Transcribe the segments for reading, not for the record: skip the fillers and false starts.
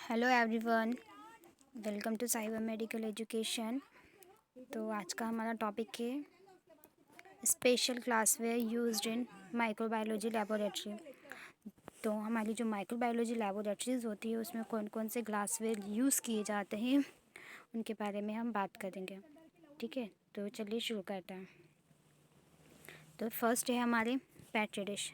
Hello everyone, welcome to cyber medical education. तो आज का हमारा टॉपिक है special glassware used in microbiology laboratory. तो हमारी जो माइक्रोबायोलॉजी लेबोरेटरीज होती है उसमें कौन कौन से ग्लासवेयर यूज़ किए जाते हैं उनके बारे में हम बात करेंगे। ठीक है, तो चलिए शुरू करते हैं। तो फर्स्ट है हमारे पेट्री डिश।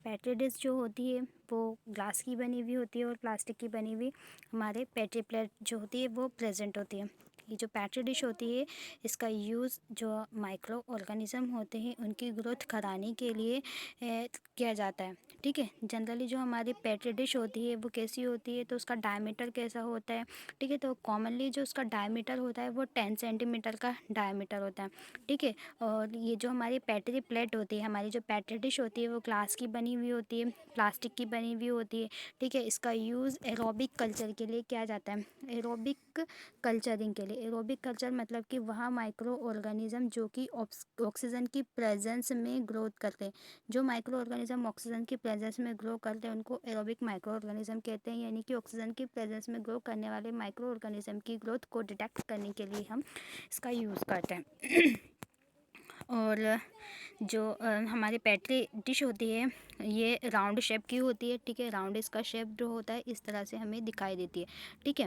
पेट्री डिश जो होती है वो ग्लास की बनी हुई होती है और प्लास्टिक की बनी हुई हमारे पेट्री प्लेट जो होती है वो प्रेजेंट होती है। ये जो पेट्री डिश होती है इसका यूज़ जो माइक्रो ऑर्गेनिज्म होते हैं उनकी ग्रोथ कराने के लिए किया जाता है। ठीक है, जनरली जो हमारी पेट्री डिश होती है वो कैसी होती है, तो उसका डायमीटर कैसा होता है। ठीक है, तो कॉमनली जो उसका डायमीटर होता है वो 10 सेंटीमीटर का डायमीटर होता है। ठीक है, और ये जो हमारी पेट्री प्लेट होती है, हमारी जो पेट्री डिश होती है वो ग्लास की बनी हुई होती है, प्लास्टिक की बनी हुई होती है। ठीक है, इसका यूज़ एरोबिक कल्चर के लिए किया जाता है। एरोबिक कल्चरिंग के लिए, एरोबिक कल्चर मतलब कि वहाँ माइक्रो ऑर्गेनिज्म जो कि ऑक्सीजन की प्रेजेंस में ग्रोथ करते हैं, जो माइक्रो ऑर्गेनिज्म ऑक्सीजन की प्रेजेंस में ग्रो करते हैं उनको एरोबिक माइक्रो ऑर्गेनिज्म कहते हैं। यानी कि ऑक्सीजन की प्रेजेंस में ग्रो करने वाले माइक्रो ऑर्गेनिज्म की ग्रोथ को डिटेक्ट करने के लिए हम इसका यूज़ करते हैं। और जो हमारी पेट्री डिश होती है ये राउंड शेप की होती है। ठीक है, राउंड इसका शेप जो होता है इस तरह से हमें दिखाई देती है। ठीक है,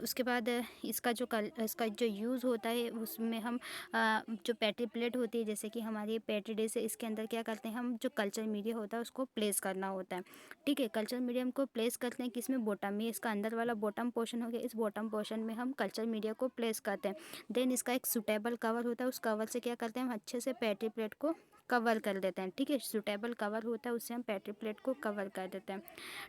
उसके बाद इसका जो यूज़ होता है उसमें हम जो पेट्री प्लेट होती है, जैसे कि हमारी पेट्री डिश है, इसके अंदर क्या करते हैं हम, जो कल्चर मीडिया होता है उसको प्लेस करना होता है। ठीक है, कल्चर मीडियम को प्लेस करते हैं किसमें, बॉटम में। इसका अंदर वाला बॉटम पोर्शन हो गया, इस बॉटम पोर्शन में हम कल्चर मीडिया को प्लेस करते हैं। देन इसका एक सूटेबल कवर होता है, उस कवर से क्या करते हैं हम अच्छे से पेट्री प्लेट को कवर कर देते हैं। ठीक है, सूटेबल कवर होता है उससे हम पेट्री प्लेट को कवर कर देते हैं।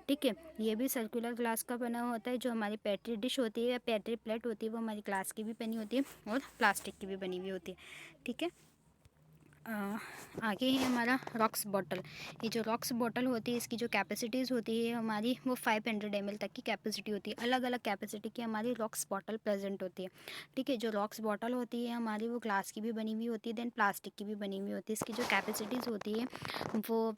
ठीक है, ये भी सर्कुलर ग्लास का बना होता है। जो हमारी पेट्री डिश होती है या पेट्री प्लेट होती है वो हमारी ग्लास की भी बनी होती है और प्लास्टिक की भी बनी हुई होती है। ठीक है, आगे है हमारा रॉक्स बॉटल। ये जो रॉक्स बॉटल होती है इसकी जो कैपेसिटीज़ होती है हमारी वो 500 ml तक की कैपेसिटी होती है। अलग अलग कैपेसिटी की हमारी रॉक्स बॉटल प्रेजेंट होती है। ठीक है, जो रॉक्स बॉटल होती है हमारी वो ग्लास की भी बनी हुई होती है, देन प्लास्टिक की भी बनी हुई होती है। इसकी जो कैपेसिटीज़ होती है वो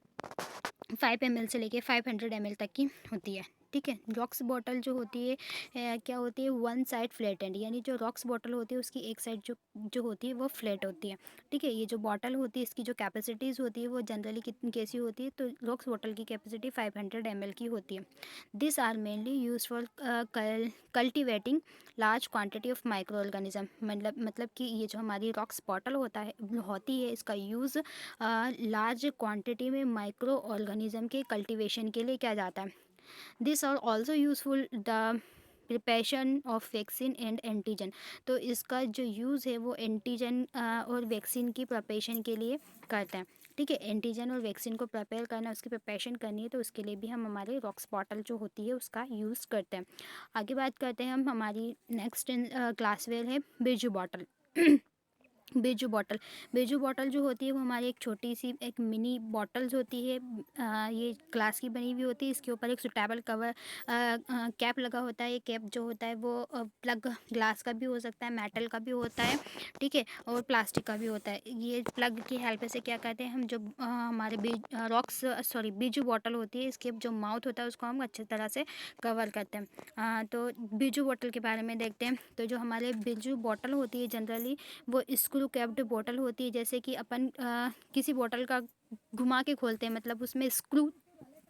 5 ml से लेके 500 ml तक की होती है। ठीक है, रॉक्स बॉटल जो होती है क्या होती है, वन साइड फ्लैट एंड, यानी जो रॉक्स बॉटल होती है उसकी एक साइड जो जो होती है वो फ्लैट होती है। ठीक है, ये जो बॉटल होती है इसकी जो कैपेसिटीज़ होती है वो जनरली कितनी कैसी होती है, तो रॉक्स बॉटल की कैपेसिटी 500 ml की होती है। This are mainly use for cultivating large quantity of micro organism. मतलब कि ये जो हमारी रॉक्स बॉटल होती है इसका यूज़ लार्ज क्वांटिटी में माइक्रो ऑर्गेनिज्म के कल्टीवेशन के लिए किया जाता है। This are also useful the preparation of vaccine and antigen. तो इसका जो यूज़ है वो एंटीजन और वैक्सीन की प्रिपरेशन के लिए करते हैं। ठीक है, एंटीजन और वैक्सीन को प्रिपेयर करना, उसकी प्रिपरेशन करनी है तो उसके लिए भी हम हमारे रॉक्स बॉटल जो होती है उसका यूज़ करते हैं। आगे बात करते हैं हम हमारी नेक्स्ट ग्लासवेयर है बिरजू बॉटल। बेजू बॉटल जो होती है वो हमारी एक छोटी सी एक मिनी बॉटल्स होती है। ये ग्लास की बनी हुई होती है। इसके ऊपर एक सुटेबल कवर कैप लगा होता है। ये कैप जो होता है वो प्लग ग्लास का भी हो सकता है, मेटल का भी होता है। ठीक है, और प्लास्टिक का भी होता है। ये प्लग की हेल्प से क्या करते हैं हम, जो हमारे बीजू बॉटल होती है इसके जो माउथ होता है उसको हम अच्छी तरह से कवर करते हैं। तो बीजू बॉटल के बारे में देखते हैं। तो जो हमारे बीजू बॉटल होती है जनरली वो स्क्रू कैप्ड बोतल होती है। जैसे कि अपन किसी बोतल का घुमा के खोलते हैं, मतलब उसमें स्क्रू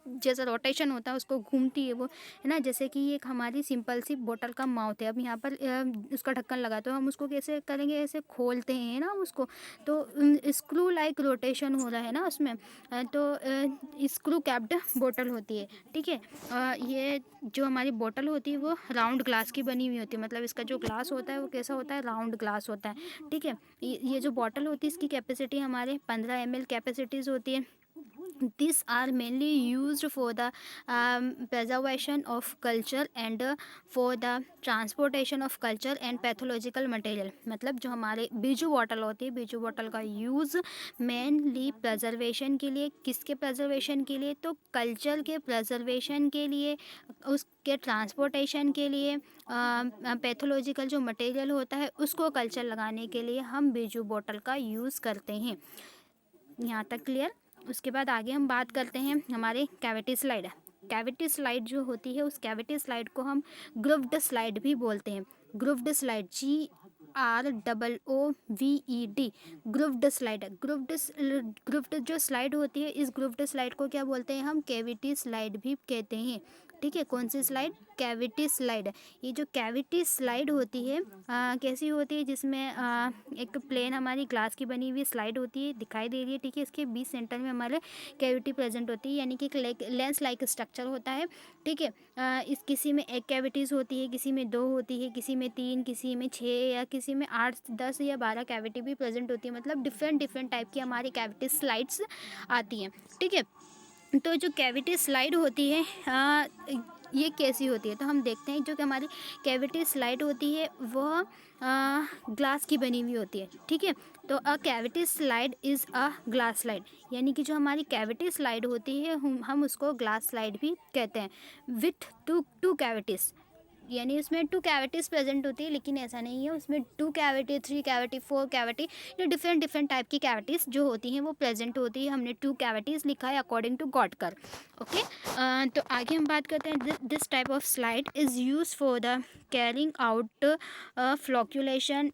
जैसा रोटेशन होता है उसको घूमती है वो, है ना। जैसे कि ये एक हमारी सिंपल सी बोतल का माउथ है। अब यहाँ पर उसका ढक्कन लगा तो हम उसको कैसे करेंगे, ऐसे खोलते हैं ना उसको, तो स्क्रू लाइक रोटेशन हो रहा है ना उसमें। तो स्क्रू कैप्ड बोतल होती है। ठीक है, ये जो हमारी बोतल होती है वो राउंड ग्लास की बनी हुई होती है। मतलब इसका जो ग्लास होता है वो कैसा होता है, राउंड ग्लास होता है। ठीक है, ये जो बोतल होती है इसकी कैपेसिटी हमारे 15 ml कैपेसिटीज़ होती है। These are mainly used for the preservation of culture and for the transportation of culture and pathological material। मतलब जो हमारे बीजू बॉटल होती है, बीजू बॉटल का यूज़ मेनली प्रेजर्वेशन के लिए, किसके प्रेजर्वेशन के लिए, तो कल्चर के प्रेजर्वेशन के लिए, उसके ट्रांसपोर्टेशन के लिए, पैथोलॉजिकल जो मटेरियल होता है उसको कल्चर लगाने के लिए हम बीजू बॉटल का यूज़ करते हैं। यहाँ तक क्लियर। उसके बाद आगे हम बात करते हैं हमारे कैविटी स्लाइड। कैविटी स्लाइड जो होती है उस कैविटी स्लाइड को हम ग्रूव्ड स्लाइड भी बोलते हैं। Grooved slide, GROOVED, grooved slide. Grooved जो स्लाइड होती है, इस ग्रूव्ड स्लाइड को क्या बोलते हैं हम? कैविटी स्लाइड भी कहते हैं। ठीक है, कौन सी स्लाइड? Cavity slide. ये जो कैविटी स्लाइड होती है कैसी होती है? जिसमें एक प्लेन हमारी ग्लास की बनी हुई स्लाइड होती है, दिखाई दे रही है। ठीक है, इसके बीच सेंटर में हमारे कैविटी प्रेजेंट होती है, यानी कि एक लेंस लाइक स्ट्रक्चर होता है। ठीक है, इस किसी में एक कैविटीज़ होती है, किसी में 2 होती है, किसी में 3, किसी में 6 या किसी में 8, 10 या 12 कैविटी भी प्रेजेंट होती है। मतलब डिफरेंट डिफरेंट टाइप की हमारी कैविटी स्लाइड्स आती हैं। ठीक है, तो जो कैविटी स्लाइड होती है ये कैसी होती है? तो हम देखते हैं जो कि हमारी कैविटी स्लाइड होती है वह ग्लास की बनी हुई होती है। ठीक है, तो a cavity slide is a glass slide, यानी कि जो हमारी कैविटी स्लाइड होती है हम उसको ग्लास स्लाइड भी कहते हैं। विथ टू कैविटीज़, यानी उसमें 2 कैविटीज़ प्रेजेंट होती है, लेकिन ऐसा नहीं है, उसमें 2 कैविटी, 3 कैविटी, 4 कैविटी, ये डिफरेंट डिफरेंट टाइप की कैविटीज़ जो होती हैं वो प्रेजेंट होती है। हमने 2 कैविटीज़ लिखा है अकॉर्डिंग टू गॉटकर। ओके, तो आगे हम बात करते हैं। This type of slide is use for the carrying out flocculation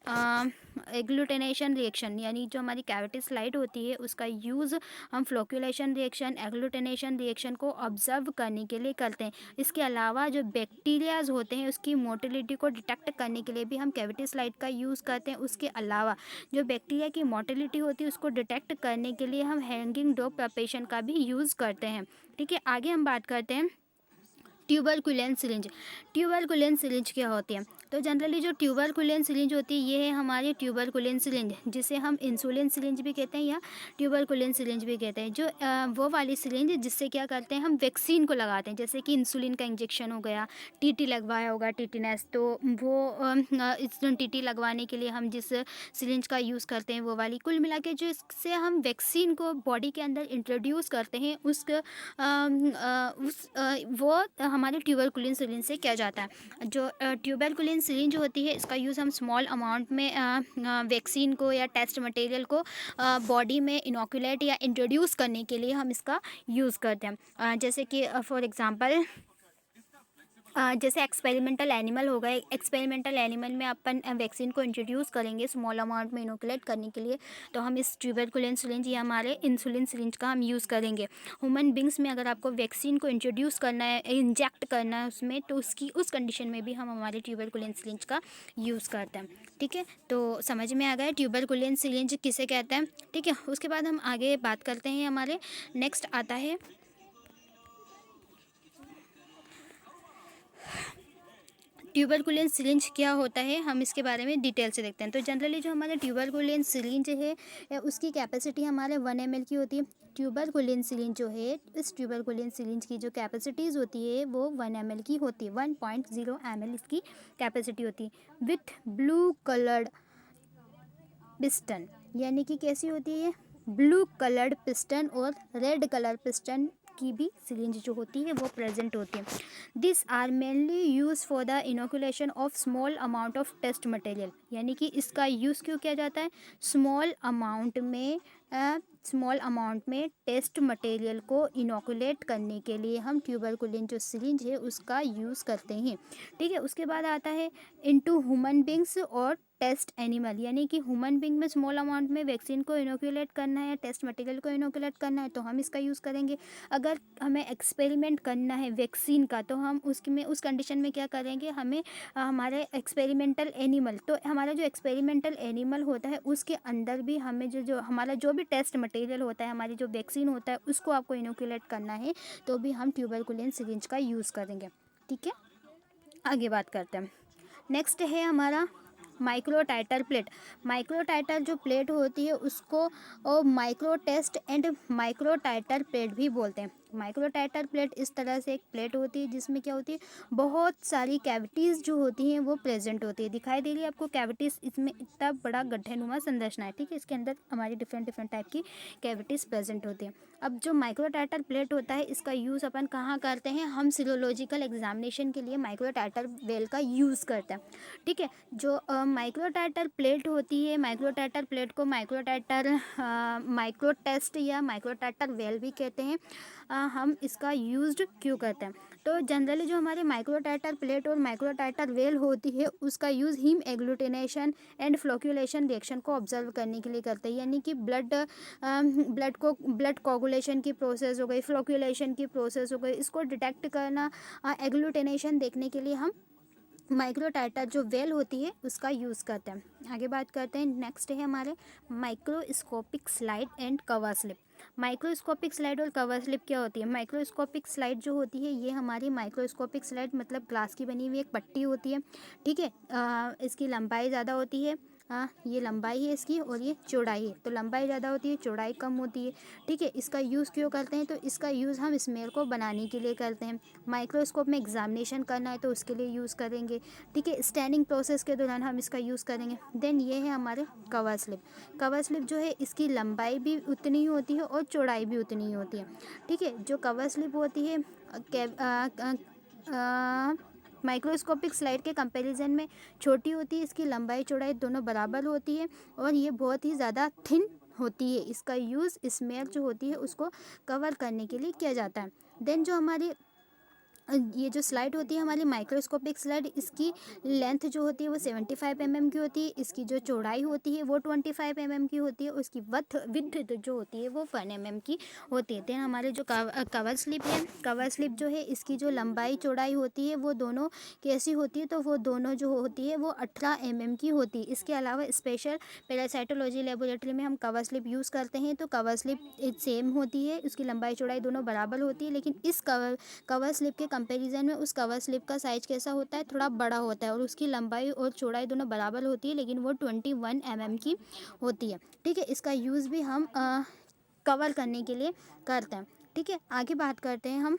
agglutination reaction, यानी जो हमारी कैविटी स्लाइड होती है उसका यूज़ हम फ्लोक्यूलेशन रिएक्शन, एग्लूटिनेशन रिएक्शन को ऑब्जर्व करने के लिए करते हैं। इसके अलावा जो बैक्टीरियाज होते हैं उसकी मोटिलिटी को डिटेक्ट करने के लिए भी हम कैविटी स्लाइड का यूज़ करते हैं। उसके अलावा जो बैक्टीरिया की मोटिलिटी होती है उसको डिटेक्ट करने के लिए हम हैंगिंग डॉग प्रिपरेशन का भी यूज़ करते हैं। ठीक है, आगे हम बात करते हैं ट्यूबरकुलेन सिरिंज। ट्यूबरकुलेन सिरिंज क्या होती है? तो जनरली जो ट्यूबरकुलेन सिरिंज होती है ये है हमारी ट्यूबरकुलेन सिरिंज, जिसे हम इंसुलिन सिरिंज भी कहते हैं या ट्यूबरकुलेन सिरिंज भी कहते हैं। जो वो वाली सिरिंज जिससे क्या करते हैं हम वैक्सीन को लगाते हैं, जैसे कि इंसुलिन का इंजेक्शन हो गया, टीटी लगवाया होगा, टीटीनेस, तो वो इस टीटी लगवाने के लिए हम जिस सिरिंज का यूज़ करते हैं वो वाली। कुल मिला के जो इससे हम वैक्सीन को बॉडी के अंदर इंट्रोड्यूस करते हैं वो हमारे ट्यूबरकुलिन सिरिंज से किया जाता है। जो ट्यूबरकुलिन सिरिंज होती है इसका यूज़ हम स्मॉल अमाउंट में वैक्सीन को या टेस्ट मटेरियल को बॉडी में इनोकुलेट या इंट्रोड्यूस करने के लिए हम इसका यूज़ करते हैं। जैसे कि फॉर एग्ज़ाम्पल जैसे एक्सपेरिमेंटल एनिमल हो गए, एक्सपेरिमेंटल एनिमल में अपन वैक्सीन को इंट्रोड्यूस करेंगे स्मॉल अमाउंट में इनोकुलेट करने के लिए, तो हम इस ट्यूबरकुलेन सिरिंज या हमारे इंसुलिन सिरिंज का हम यूज़ करेंगे। ह्यूमन बींग्स में अगर आपको वैक्सीन को इंट्रोड्यूस करना है, इंजेक्ट करना है उसमें, तो उस कंडीशन में भी हम हमारे ट्यूबरकुलेन सिरिंज का यूज़ करते हैं। ठीक है, तो समझ में आ गया ट्यूबरकुलेन सिरिंज किसे कहते हैं। ठीक है, उसके बाद हम आगे बात करते हैं। हमारे नेक्स्ट आता है ट्यूबरकुलेन सिरिंज क्या होता है, हम इसके बारे में डिटेल से देखते हैं। तो जनरली जो हमारे ट्यूबरकुलेन सिरिंज है उसकी कैपेसिटी हमारे 1 ml की होती है। ट्यूबरकुलेन सिरिंज जो है, इस ट्यूबरकुलेन सिरिंज की जो कैपेसिटीज़ होती है वो 1 ml की होती है। 1.0 ml इसकी कैपेसिटी होती है। विथ ब्लू कलर्ड पिस्टन, यानी कि कैसी होती है? ब्लू कलर्ड पिस्टन और रेड कलर पिस्टन की भी सिरिंज जो होती है वो प्रेजेंट होती है। This are mainly use for the inoculation of small amount of test material, यानी कि इसका यूज़ क्यों किया जाता है? स्मॉल अमाउंट में टेस्ट मटेरियल को इनोकुलेट करने के लिए हम ट्यूबरकुलिन जो सिरिंज है उसका यूज़ करते हैं। ठीक है, उसके बाद आता है इनटू ह्यूमन बींग्स और टेस्ट एनिमल, यानी कि ह्यूमन बींग में स्मॉल अमाउंट में वैक्सीन को इनोकुलेट करना है, टेस्ट मटेरियल को इनोकुलेट करना है, तो हम इसका यूज़ करेंगे। अगर हमें एक्सपेरिमेंट करना है वैक्सीन का, तो हम उसमें उस कंडीशन में क्या करेंगे? हमें हमारे एक्सपेरिमेंटल एनिमल, तो हमारा जो एक्सपेरिमेंटल एनिमल होता है उसके अंदर भी हमें जो हमारा जो भी टेस्ट मटेरियल होता है, हमारी जो वैक्सीन होता है उसको आपको इनोकुलेट करना है, तो भी हम ट्यूबरकुलिन सिरिंज का यूज़ करेंगे। ठीक है, आगे बात करते हैं। नेक्स्ट है हमारा माइक्रोटाइटर प्लेट। माइक्रोटाइटर जो प्लेट होती है उसको micro test and microtiter plate भी बोलते हैं। माइक्रोटाइटर प्लेट इस तरह से एक प्लेट होती है जिसमें क्या होती है? बहुत सारी कैविटीज़ जो होती हैं वो प्रेजेंट होती है। दिखाई दे रही है आपको कैविटीज़, इसमें इतना बड़ा गड्ढेनुमा संरचना है। ठीक है, इसके अंदर हमारी डिफरेंट डिफरेंट टाइप की कैविटीज़ प्रेजेंट होती हैं। अब जो माइक्रोटाइटर प्लेट होता है इसका यूज़ अपन कहाँ करते हैं? हम सीरोलॉजिकल एग्जामिनेशन के लिए माइक्रोटाइटर वेल का यूज़ करते हैं। ठीक है, जो माइक्रोटाइटर प्लेट होती है, माइक्रोटाइटर प्लेट को माइक्रो टेस्ट या माइक्रोटाइटर वेल भी कहते हैं। हम इसका यूज्ड क्यों करते हैं। तो जनरली जो हमारे माइक्रोटाइटर प्लेट और माइक्रोटाइटर वेल होती है उसका use haem agglutination and flocculation reaction को ऑब्जर्व करने के लिए करते हैं, यानी कि ब्लड कोगुलेशन की प्रोसेस हो गई, फ्लोक्यूलेशन की प्रोसेस हो गई, इसको डिटेक्ट करना, एग्लूटिनेशन देखने के लिए हम माइक्रोटाइटर जो वेल होती है उसका यूज़ करते हैं। आगे बात करते हैं, नेक्स्ट है हमारे microscopic slide and cover slip. Microscopic slide और कवर स्लिप क्या होती है। माइक्रोस्कोपिक स्लाइड जो होती है ये हमारी माइक्रोस्कोपिक स्लाइड मतलब ग्लास की बनी हुई एक पट्टी होती है, ठीक है। इसकी लंबाई ज़्यादा होती है, ये लंबाई है इसकी और ये चौड़ाई है, तो लंबाई ज़्यादा होती है, चौड़ाई कम होती है, ठीक है। इसका यूज़ क्यों करते हैं, तो इसका यूज़ हम स्मेल को बनाने के लिए करते हैं। माइक्रोस्कोप में एग्जामिनेशन करना है तो उसके लिए यूज़ करेंगे, ठीक है। स्टैनिंग प्रोसेस के दौरान हम इसका यूज़ करेंगे। देन ये है हमारे कवर स्लिप। कवर स्लिप जो है इसकी लंबाई भी उतनी ही होती है और चौड़ाई भी उतनी ही होती है, ठीक है। जो कवर स्लिप होती है माइक्रोस्कोपिक स्लाइड के कंपैरिजन में छोटी होती है, इसकी लंबाई चौड़ाई दोनों बराबर होती है और ये बहुत ही ज़्यादा थिन होती है। इसका यूज़ स्मेल जो होती है उसको कवर करने के लिए किया जाता है। देन जो हमारी ये जो स्लाइड होती है हमारी माइक्रोस्कोपिक स्लाइड, इसकी लेंथ जो होती है वो 75 mm की होती है, इसकी जो चौड़ाई होती है वो 25 mm की होती है, उसकी विड्थ जो होती है वो 1 mm की होती है। देन हमारे जो कवर स्लिप है, कवर स्लिप जो है इसकी जो लंबाई चौड़ाई होती है वो दोनों कैसी होती है, तो वो दोनों जो होती है वो 18 mm की होती है। इसके अलावा स्पेशल पैरासाइटोलॉजी लेबोरेटरी में हम कवर स्लिप यूज़ करते हैं, तो कवर स्लिप सेम होती है, उसकी लंबाई चौड़ाई दोनों बराबर होती है, लेकिन इस कवर स्लिप के कंपैरिजन में उस कवर स्लिप का साइज कैसा होता है, थोड़ा बड़ा होता है और उसकी लंबाई और चौड़ाई दोनों बराबर होती है, लेकिन वो 21 mm की होती है, ठीक है। इसका यूज़ भी हम कवर करने के लिए करते हैं, ठीक है। आगे बात करते हैं हम,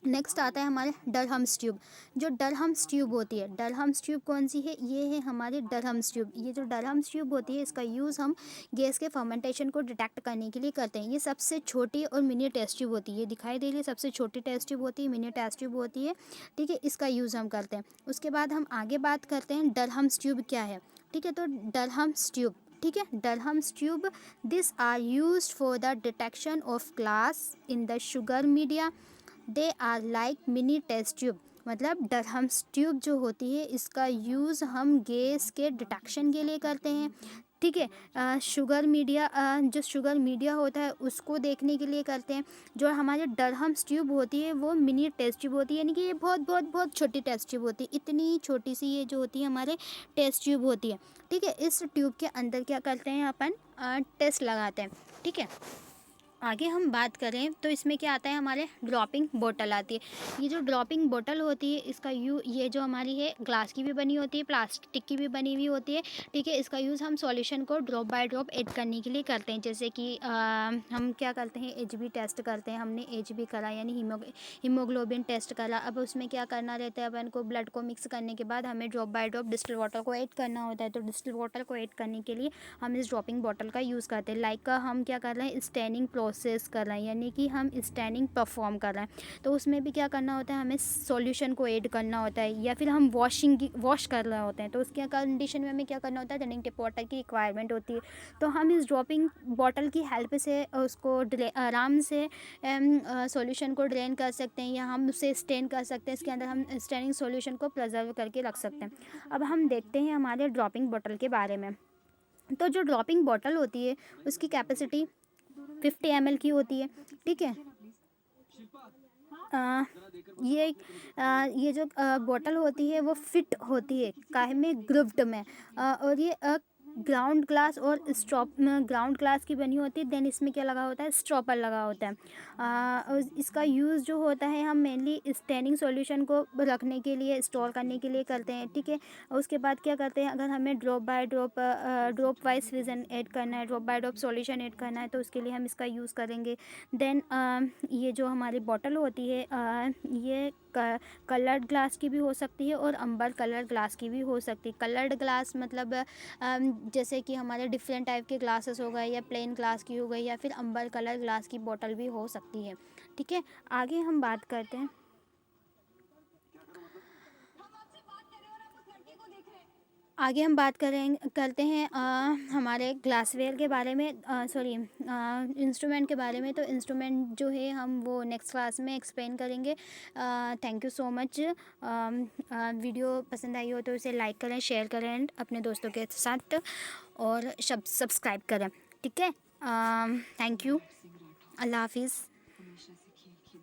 नेक्स्ट आता है हमारे डरहम्स ट्यूब। जो डरहम्स ट्यूब होती है, डरहम्स ट्यूब कौन सी है, ये है हमारी डरहम्स ट्यूब। ये जो डरहम्स ट्यूब होती है इसका यूज़ हम गैस के फर्मेंटेशन को डिटेक्ट करने के लिए करते हैं। ये सबसे छोटी और मिनी टेस्ट ट्यूब होती है, ये दिखाई दे रही है, सबसे छोटी टेस्ट ट्यूब होती है, मिनी टेस्ट ट्यूब होती है, ठीक है। इसका यूज़ हम करते हैं। उसके बाद हम आगे बात करते हैं डरहम्स ट्यूब क्या है, ठीक है। तो डरहम्स ट्यूब, ठीक है, Durham's tube, this are used for the detection of gas in the sugar media, they are like mini test tube. मतलब डरहम्स ट्यूब जो होती है इसका यूज़ हम गैस के डिटेक्शन के लिए करते हैं, ठीक है। शुगर मीडिया, जो शुगर मीडिया होता है उसको देखने के लिए करते हैं। जो हमारे डरहम्स ट्यूब होती है वो मिनी टेस्ट ट्यूब होती है, यानी कि ये बहुत बहुत बहुत छोटी टेस्ट ट्यूब होती है, इतनी छोटी सी ये जो होती है हमारे टेस्ट ट्यूब होती है, ठीक है। इस ट्यूब के अंदर क्या करते हैं अपन, टेस्ट लगाते हैं, ठीक है। आगे हम बात करें तो इसमें क्या आता है, हमारे ड्रॉपिंग बोतल आती है। ये जो ड्रॉपिंग बोतल होती है इसका ये जो हमारी है ग्लास की भी बनी होती है, प्लास्टिक की भी बनी हुई होती है, ठीक है। इसका यूज़ हम सॉल्यूशन को ड्रॉप बाय ड्रॉप ऐड करने के लिए करते हैं। जैसे कि हम क्या करते हैं, एचबी टेस्ट करते हैं, हमने एचबी करा यानी हीमोग्लोबिन टेस्ट करा। अब उसमें क्या करना रहता है, अपन को ब्लड को मिक्स करने के बाद हमें drop by drop distil water को ऐड करना होता है। तो डिस्टिल वाटर को ऐड करने के लिए हम इस ड्रॉपिंग बॉटल का यूज़ करते हैं। लाइक हम क्या कर रहे हैं, स्टैनिंग प्रोसेस कर रहे हैं, यानी कि हम स्टैनिंग परफॉर्म कर रहे हैं, तो उसमें भी क्या करना होता है, हमें सॉल्यूशन को ऐड करना होता है, या फिर हम वॉश कर रहे होते हैं, तो उसके कंडीशन में हमें क्या करना होता है, रनिंग टिप वाटर की रिक्वायरमेंट होती है। तो हम इस ड्रॉपिंग बॉटल की हेल्प से उसको आराम से सॉल्यूशन को ड्रेन कर सकते हैं, या हम उसे स्टेन कर सकते हैं, इसके अंदर हम स्टेनिंग सॉल्यूशन को प्रिजर्व करके रख सकते हैं। अब हम देखते हैं हमारे ड्रॉपिंग बॉटल के बारे में। तो जो ड्रॉपिंग बॉटल होती है उसकी कैपेसिटी 50 ml की होती है, ठीक है। आ, ये जो बॉटल होती है वो फिट होती है काहे में, ग्रुव्ड में, और ये ग्राउंड ग्लास और ग्राउंड ग्लास की बनी होती है। देन इसमें क्या लगा होता है, स्टॉपर लगा होता है। और इसका यूज़ जो होता है हम मेनली स्टेनिंग सॉल्यूशन को रखने के लिए, स्टोर करने के लिए करते हैं, ठीक है। और उसके बाद क्या करते हैं, अगर हमें drop by drop drop wise fission add करना है, drop by drop solution add करना है, तो उसके लिए हम इसका यूज़ करेंगे। देन ये जो हमारी बॉटल होती है ये कलर्ड ग्लास की भी हो सकती है और अम्बर कलर ग्लास की भी हो सकती है। कलर्ड ग्लास मतलब जैसे कि हमारे डिफरेंट टाइप के ग्लासेस हो गए, या प्लेन ग्लास की हो गई, या फिर अम्बर कलर ग्लास की बॉटल भी हो सकती है, ठीक है। आगे हम बात करते हैं, आगे हम बात करते हैं हमारे ग्लासवेयर के बारे में, सॉरी इंस्ट्रूमेंट के बारे में। तो इंस्ट्रूमेंट जो है हम वो नेक्स्ट क्लास में एक्सप्लेन करेंगे। Thank you so much. Video पसंद आई हो तो इसे लाइक करें, शेयर करें अपने दोस्तों के साथ और सब्सक्राइब करें, ठीक है। Thank you. अल्लाह हाफिज़।